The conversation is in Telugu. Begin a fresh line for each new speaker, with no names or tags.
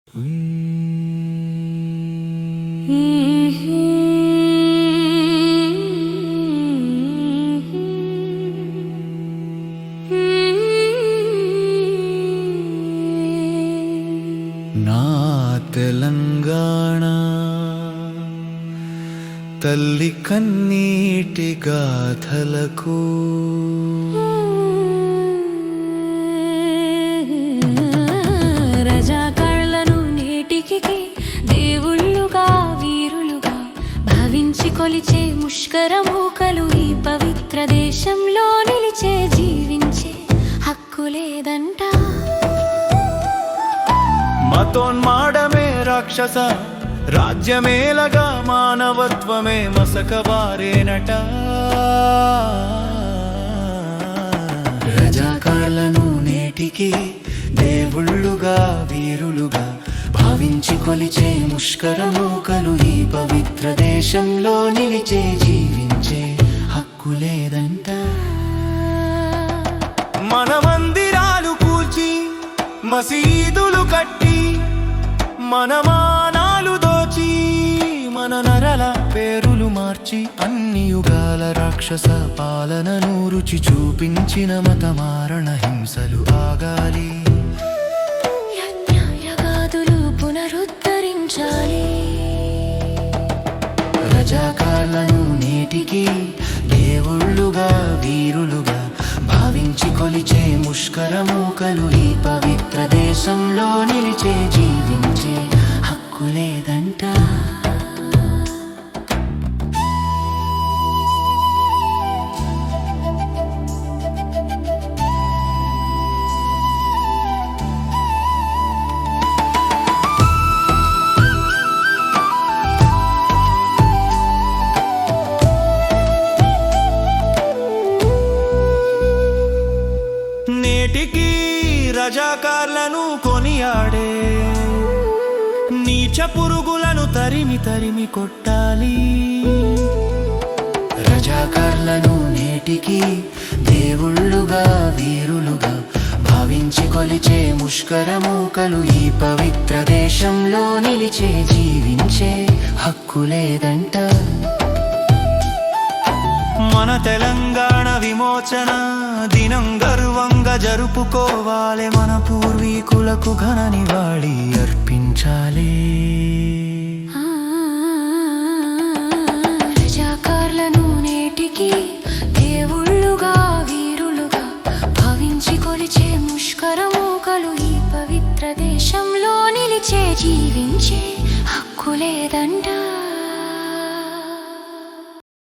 నా తెలంగాణ తల్లి కన్నీటి గాథలకు
రజాకాళ్లను నేటికి దేవుళ్ళుగా వీరులుగా భావించి కొలిచే ముష్కర మూకలు ఈ పవిత్ర దేశంలో నిలిచే జీవించే హక్కు లేదంట.
మతోన్మాడమే రాక్షస రాజ్యమేలగా మానవత్వమే మసకబారేనట. రజాకాళ్లను నేటికి దేవుళ్ళుగా వీరులుగా భావించి కొలిచే ముష్కర మూకలు ఈ పవిత్ర దేశంలో నిలిచే జీవించే హక్కు లేదంట. మన మందిరాలు కూల్చి మసీదులు కట్టి మన మానాలు దోచి మన నరల పేరులు మార్చి అన్ని యుగాల రాక్షస పాలనను రుచి చూపించిన మత మారణ హింసలు ఆగాలి.
యజ్ఞయాగాదులు పునరుద్ధరించాలి.
రజాకాళ్లను నేటికి దేవుళ్ళుగా వీరులుగా భావించి కొలిచే ముష్కర మూకలు ఈ పవిత్ర దేశంలో నిలిచే జీవించే హక్కు లేదంట. నేటికి రజాకార్లను కొనియాడే నీచ పురుగులను తరిమి తరిమి కొట్టాలి. రజాకార్లను నేటికి దేవుళ్ళుగా వీరులుగా భావించి కొలిచే ముష్కర మూకలు ఈ పవిత్ర దేశంలో నిలిచే జీవించే హక్కు లేదంట. మన తెలంగాణ విమోచన దినం గర్వంగా జరుపుకోవాలి. మన పూర్వీకులకు ఘన నివాళి అర్పించాలి.
రజాకార్లను నేటికి దేవుళ్ళుగా వీరులుగా భావించి కొలిచే ముష్కర మూకలు ఈ పవిత్ర దేశంలో నిలిచే జీవించే హక్కు లేదంట.